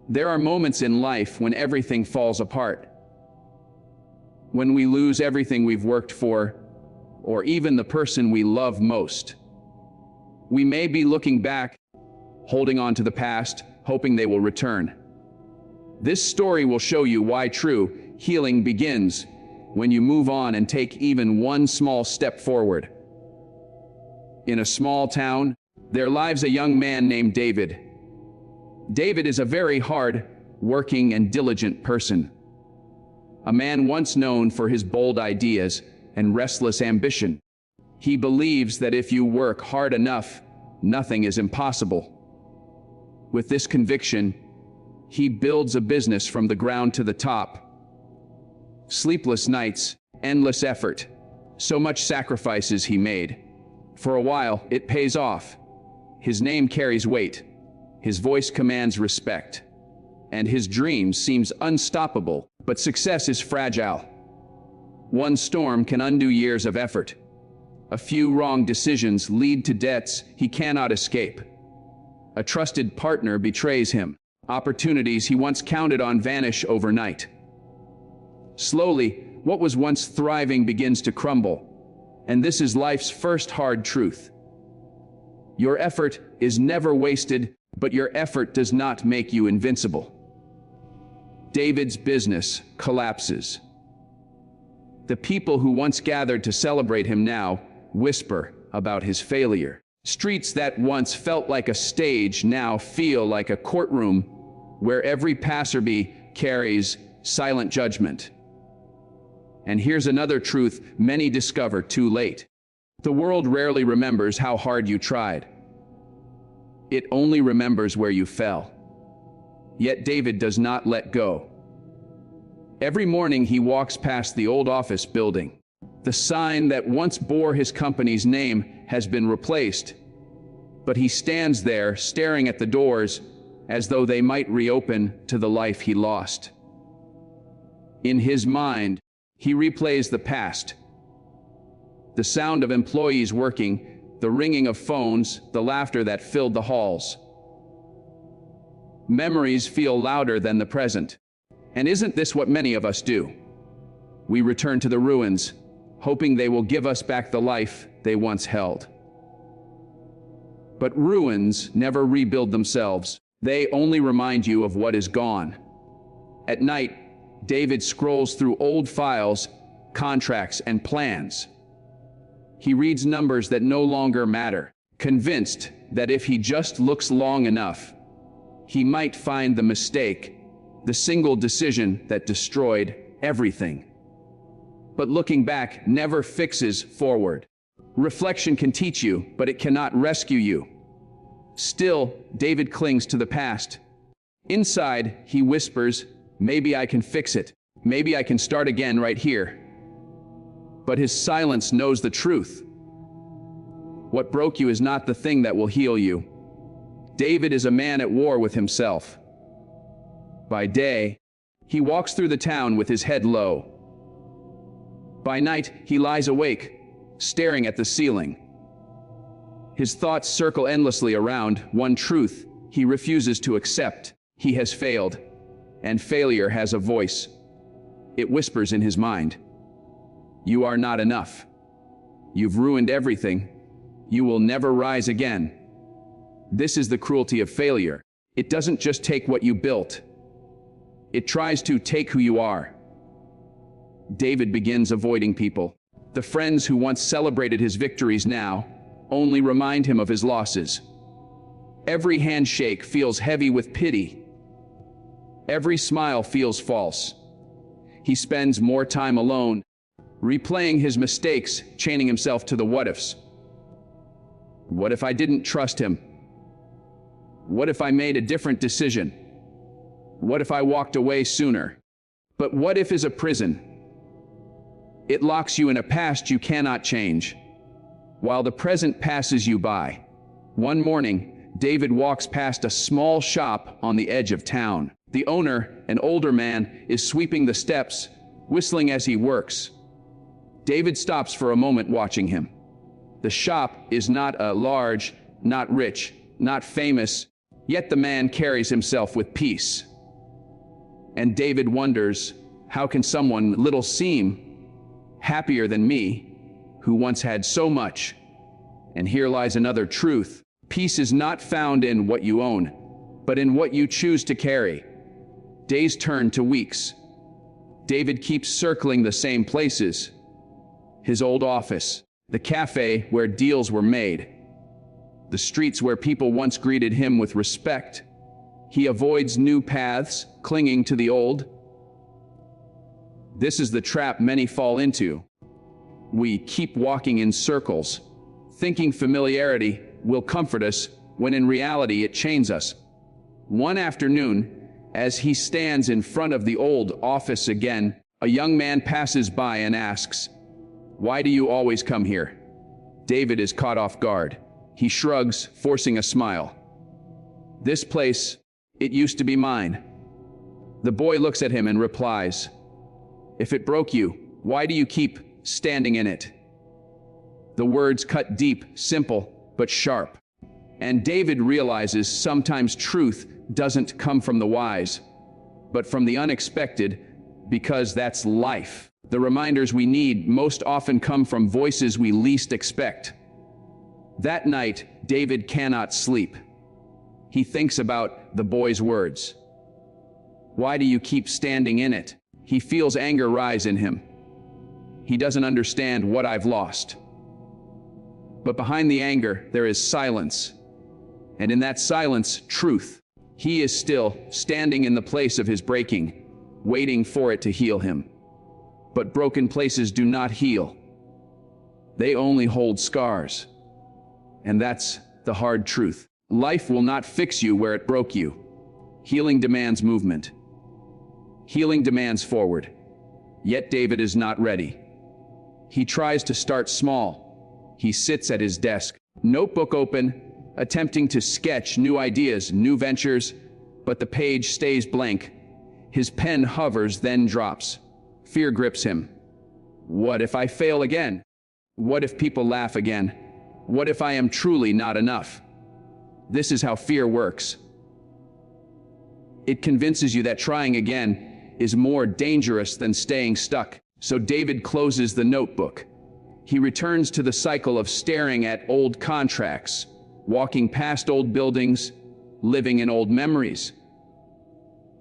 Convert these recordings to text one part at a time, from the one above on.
There are moments in life when everything falls apart. When we lose everything we've worked for, or even the person we love most. We may be looking back, holding on to the past, hoping they will return. This story will show you why true healing begins when you move on and take even one small step forward. In a small town, there lives a young man named David. David is a very hard working and diligent person. A man once known for his bold ideas and restless ambition. He believes that if you work hard enough, nothing is impossible. With this conviction, he builds a business from the ground to the top. Sleepless nights, endless effort, so much sacrifices he made. For a while, it pays off. His name carries weight. His voice commands respect. And his dream seems unstoppable, but success is fragile. One storm can undo years of effort. A few wrong decisions lead to debts he cannot escape. A trusted partner betrays him. Opportunities he once counted on vanish overnight. Slowly, what was once thriving begins to crumble. And this is life's first hard truth. Your effort is never wasted, but your effort does not make you invincible. David's business collapses. The people who once gathered to celebrate him now whisper about his failure. Streets that once felt like a stage now feel like a courtroom where every passerby carries silent judgment. And here's another truth many discover too late. The world rarely remembers how hard you tried. It only remembers where you fell. Yet David does not let go. Every morning he walks past the old office building. The sign that once bore his company's name has been replaced, but he stands there staring at the doors as though they might reopen to the life he lost. In his mind, he replays the past. The sound of employees working, the ringing of phones, the laughter that filled the halls. Memories feel louder than the present. And isn't this what many of us do? We return to the ruins, hoping they will give us back the life they once held. But ruins never rebuild themselves. They only remind you of what is gone. At night, David scrolls through old files, contracts, and plans. He reads numbers that no longer matter, convinced that if he just looks long enough, he might find the mistake, the single decision that destroyed everything. But looking back never fixes forward. Reflection can teach you, but it cannot rescue you. Still, David clings to the past. Inside, he whispers, "Maybe I can fix it. Maybe I can start again right here." But his silence knows the truth. What broke you is not the thing that will heal you. David is a man at war with himself. By day, he walks through the town with his head low. By night, he lies awake, staring at the ceiling. His thoughts circle endlessly around one truth he refuses to accept. He has failed, and failure has a voice. It whispers in his mind, "You are not enough. You've ruined everything. You will never rise again." This is the cruelty of failure. It doesn't just take what you built. It tries to take who you are. David begins avoiding people. The friends who once celebrated his victories now only remind him of his losses. Every handshake feels heavy with pity. Every smile feels false. He spends more time alone, replaying his mistakes, chaining himself to the what-ifs. What if I didn't trust him? What if I made a different decision? What if I walked away sooner? But what if is a prison. It locks you in a past you cannot change, while the present passes you by. One morning, David walks past a small shop on the edge of town. The owner, an older man, is sweeping the steps, whistling as he works. David stops for a moment watching him. The shop is not large, not rich, not famous, yet the man carries himself with peace. And David wonders, how can someone little seem happier than me, who once had so much? And here lies another truth. Peace is not found in what you own, but in what you choose to carry. Days turn to weeks. David keeps circling the same places. His old office, the cafe where deals were made, the streets where people once greeted him with respect. He avoids new paths, clinging to the old. This is the trap many fall into. We keep walking in circles, thinking familiarity will comfort us, when in reality it chains us. One afternoon, as he stands in front of the old office again, a young man passes by and asks, "Why do you always come here?" David is caught off guard. He shrugs, forcing a smile. "This place, it used to be mine." The boy looks at him and replies, "If it broke you, why do you keep standing in it?" The words cut deep, simple, but sharp. And David realizes sometimes truth doesn't come from the wise, but from the unexpected, because that's life. The reminders we need most often come from voices we least expect. That night, David cannot sleep. He thinks about the boy's words. Why do you keep standing in it? He feels anger rise in him. He doesn't understand what I've lost. But behind the anger, there is silence. And in that silence, truth. He is still standing in the place of his breaking, waiting for it to heal him. But broken places do not heal. They only hold scars. And that's the hard truth. Life will not fix you where it broke you. Healing demands movement. Healing demands forward. Yet David is not ready. He tries to start small. He sits at his desk, notebook open, attempting to sketch new ideas, new ventures, but the page stays blank. His pen hovers, then drops. Fear grips him. What if I fail again? What if people laugh again? What if I am truly not enough? This is how fear works. It convinces you that trying again is more dangerous than staying stuck. So David closes the notebook. He returns to the cycle of staring at old contracts, walking past old buildings, living in old memories.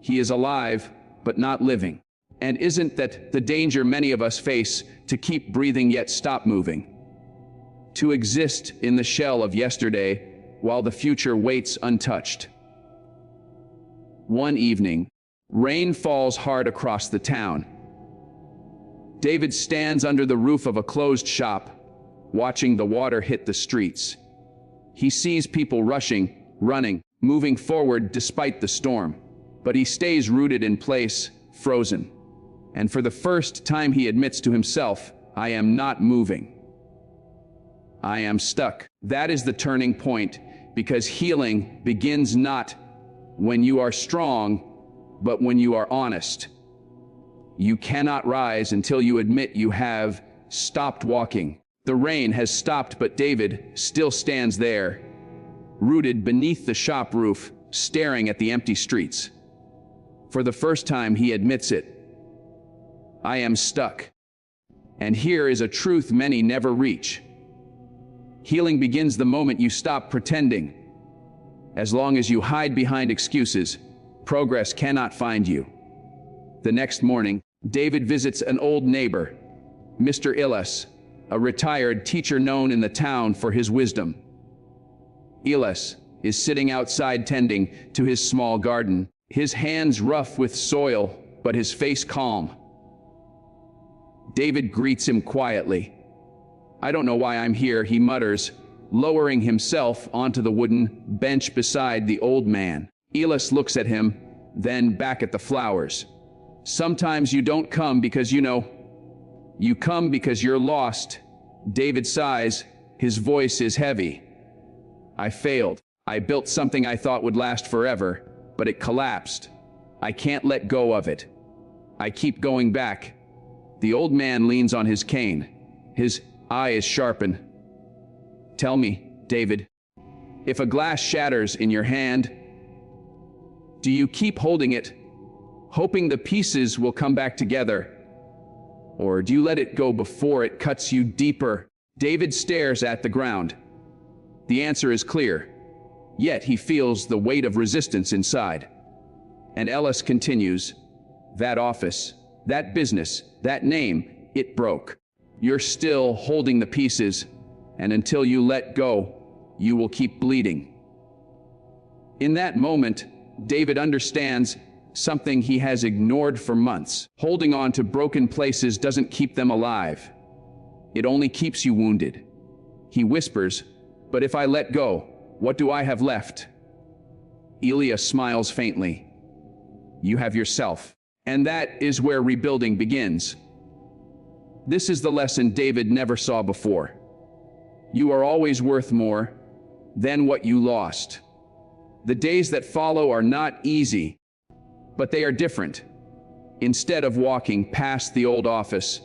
He is alive, but not living. And isn't that the danger many of us face, to keep breathing yet stop moving? To exist in the shell of yesterday while the future waits untouched. One evening, rain falls hard across the town. David stands under the roof of a closed shop, watching the water hit the streets. He sees people rushing, running, moving forward despite the storm. But he stays rooted in place, frozen. And for the first time he admits to himself, I am not moving. I am stuck. That is the turning point, because healing begins not when you are strong, but when you are honest. You cannot rise until you admit you have stopped walking. The rain has stopped, but David still stands there, rooted beneath the shop roof, staring at the empty streets. For the first time, he admits it. I am stuck. And here is a truth many never reach. Healing begins the moment you stop pretending. As long as you hide behind excuses, progress cannot find you. The next morning, David visits an old neighbor, Mr. Illes, a retired teacher known in the town for his wisdom. Illes is sitting outside tending to his small garden, his hands rough with soil, but his face calm. David greets him quietly. I don't know why I'm here, he mutters, lowering himself onto the wooden bench beside the old man. Illes looks at him, then back at the flowers. Sometimes you don't come because you come because you're lost. David sighs, his voice is heavy. I failed. I built something I thought would last forever, but it collapsed. I can't let go of it. I keep going back. The old man leans on his cane. His eye is sharpened. Tell me, David, if a glass shatters in your hand, do you keep holding it? hoping the pieces will come back together? Or do you let it go before it cuts you deeper? David stares at the ground. The answer is clear, yet he feels the weight of resistance inside. And Ellis continues, that office, that business, that name, it broke. You're still holding the pieces, and until you let go, you will keep bleeding. In that moment, David understands something he has ignored for months. Holding on to broken places doesn't keep them alive. It only keeps you wounded. He whispers, but if I let go, what do I have left? Elia smiles faintly. You have yourself. And that is where rebuilding begins. This is the lesson David never saw before. You are always worth more than what you lost. The days that follow are not easy, but they are different. Instead of walking past the old office,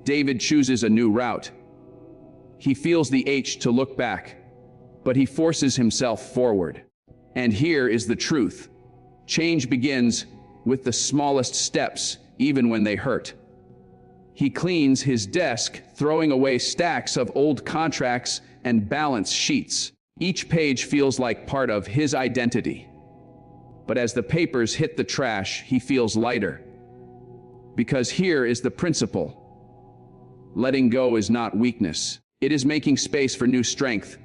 David chooses a new route. He feels the itch to look back, but he forces himself forward. And here is the truth. Change begins with the smallest steps, even when they hurt. He cleans his desk, throwing away stacks of old contracts and balance sheets. Each page feels like part of his identity. But as the papers hit the trash, he feels lighter. Because here is the principle. Letting go is not weakness. It is making space for new strength.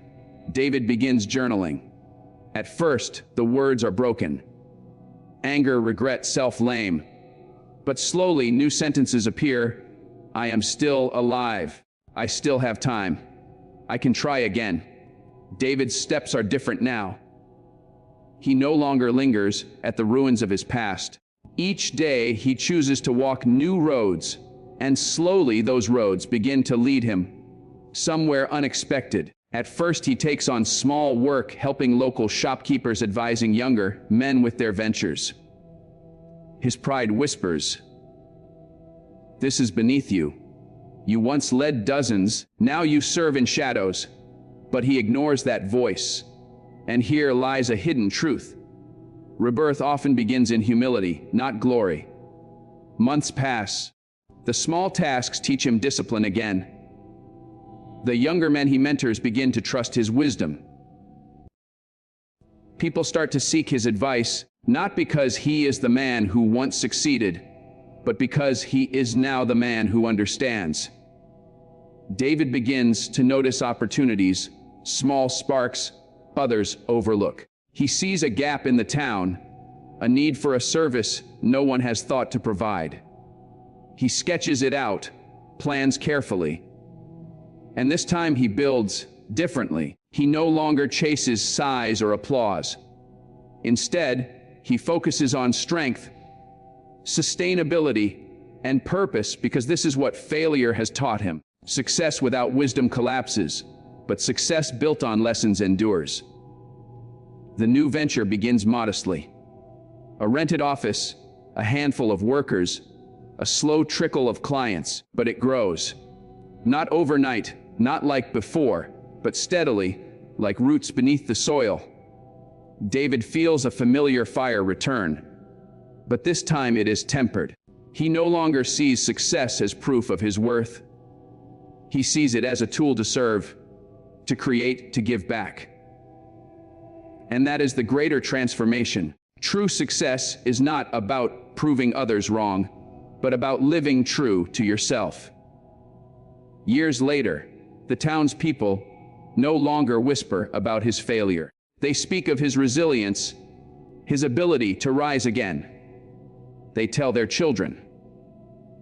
David begins journaling. At first, the words are broken. Anger, regret, self-blame. But slowly, new sentences appear. I am still alive. I still have time. I can try again. David's steps are different now. He no longer lingers at the ruins of his past. Each day, he chooses to walk new roads, and slowly those roads begin to lead him somewhere unexpected. At first, he takes on small work, helping local shopkeepers, advising younger men with their ventures. His pride whispers, this is beneath you. You once led dozens, now you serve in shadows. But he ignores that voice. And here lies a hidden truth. Rebirth often begins in humility, not glory. Months pass. The small tasks teach him discipline again. The younger men he mentors begin to trust his wisdom. People start to seek his advice, not because he is the man who once succeeded, but because he is now the man who understands. David begins to notice opportunities, small sparks others overlook. He sees a gap in the town, a need for a service no one has thought to provide. He sketches it out, plans carefully. And this time he builds differently. He no longer chases size or applause. Instead, he focuses on strength, sustainability, and purpose, because this is what failure has taught him. Success without wisdom collapses, but success built on lessons endures. The new venture begins modestly. A rented office, a handful of workers, a slow trickle of clients, but it grows. Not overnight, not like before, but steadily, like roots beneath the soil. David feels a familiar fire return, but this time it is tempered. He no longer sees success as proof of his worth. He sees it as a tool to serve, to create, to give back. And that is the greater transformation. True success is not about proving others wrong, but about living true to yourself. Years later, the townspeople no longer whisper about his failure. They speak of his resilience, his ability to rise again. They tell their children,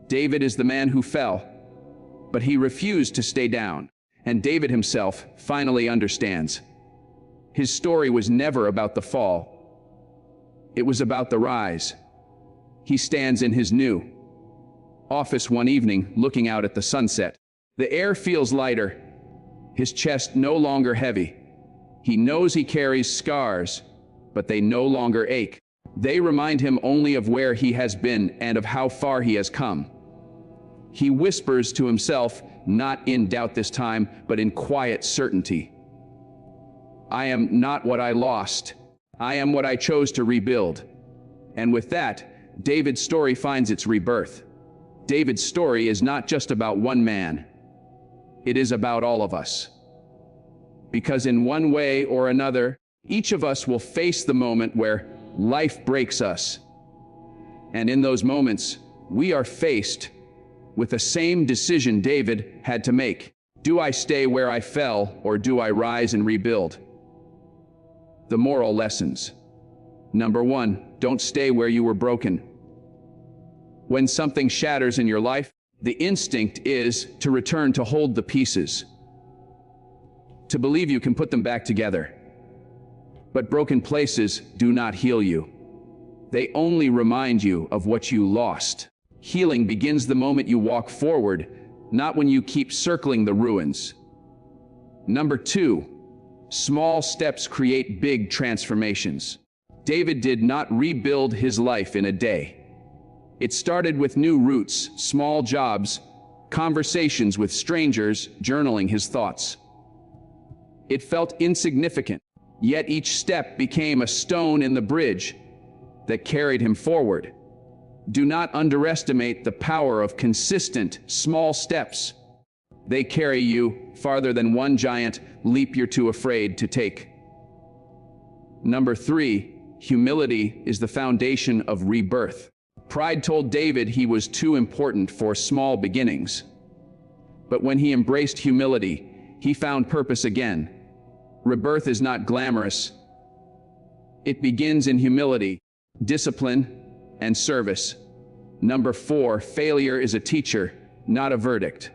David is the man who fell, but he refused to stay down. And David himself finally understands. His story was never about the fall. It was about the rise. He stands in his new office one evening, looking out at the sunset. The air feels lighter, his chest no longer heavy. He knows he carries scars, but they no longer ache. They remind him only of where he has been and of how far he has come. He whispers to himself, not in doubt this time, but in quiet certainty. I am not what I lost. I am what I chose to rebuild. And with that, David's story finds its rebirth. David's story is not just about one man. It is about all of us. Because in one way or another, each of us will face the moment where life breaks us. And in those moments, we are faced with the same decision David had to make. Do I stay where I fell, or do I rise and rebuild? The moral lessons. Number 1, don't stay where you were broken. When something shatters in your life, the instinct is to return to hold the pieces, to believe you can put them back together. But broken places do not heal you. They only remind you of what you lost. Healing begins the moment you walk forward, not when you keep circling the ruins. Number 2, small steps create big transformations. David did not rebuild his life in a day. It started with new routes, small jobs, conversations with strangers, journaling his thoughts. It felt insignificant, yet each step became a stone in the bridge that carried him forward. Do not underestimate the power of consistent, small steps. They carry you farther than one giant leap you're too afraid to take. Number 3, humility is the foundation of rebirth. Pride told David he was too important for small beginnings. But when he embraced humility, he found purpose again. Rebirth is not glamorous. It begins in humility, discipline, and service. Number 4, failure is a teacher, not a verdict.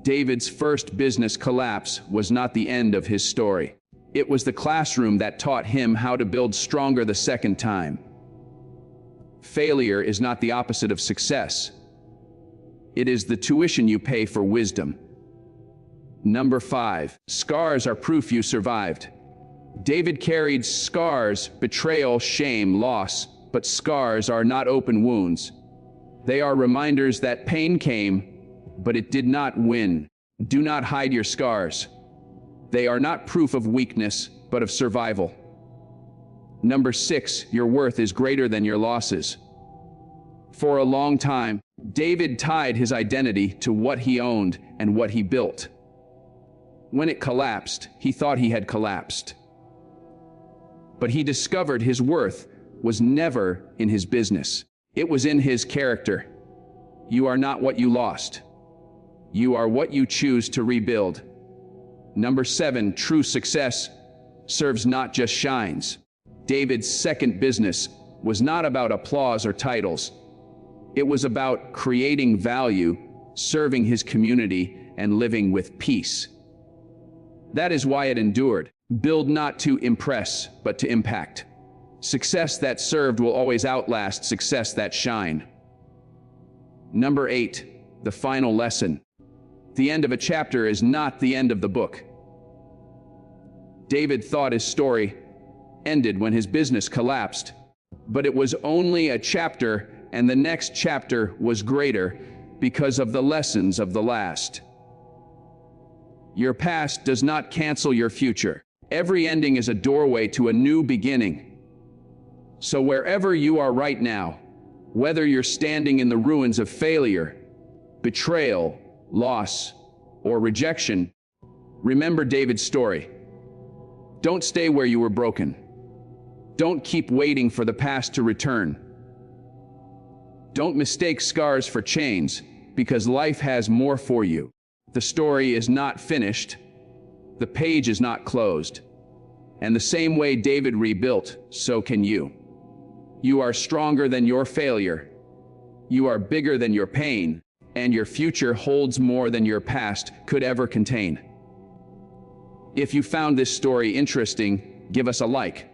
David's first business collapse was not the end of his story. It was the classroom that taught him how to build stronger the second time. Failure is not the opposite of success. It is the tuition you pay for wisdom. Number 5, scars are proof you survived. David carried scars, betrayal, shame, loss, but scars are not open wounds. They are reminders that pain came, but it did not win. Do not hide your scars. They are not proof of weakness, but of survival. Number 6, your worth is greater than your losses. For a long time, David tied his identity to what he owned and what he built. When it collapsed, he thought he had collapsed. But he discovered his worth was never in his business. It was in his character. You are not what you lost. You are what you choose to rebuild. Number 7, true success serves not just shines. David's second business was not about applause or titles. It was about creating value, serving his community, and living with peace. That is why it endured. Build not to impress, but to impact. Success that served will always outlast success that shined. Number 8, the final lesson. The end of a chapter is not the end of the book. David thought his story ended when his business collapsed, but it was only a chapter, and the next chapter was greater because of the lessons of the last. Your past does not cancel your future. Every ending is a doorway to a new beginning. So wherever you are right now, whether you're standing in the ruins of failure, betrayal, loss, or rejection, remember David's story. Don't stay where you were broken. Don't keep waiting for the past to return. Don't mistake scars for chains, because life has more for you. The story is not finished. The page is not closed. And the same way David rebuilt, so can you. You are stronger than your failure. You are bigger than your pain, and your future holds more than your past could ever contain. If you found this story interesting, give us a like.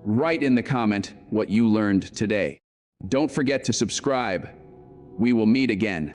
Write in the comment what you learned today. Don't forget to subscribe. We will meet again.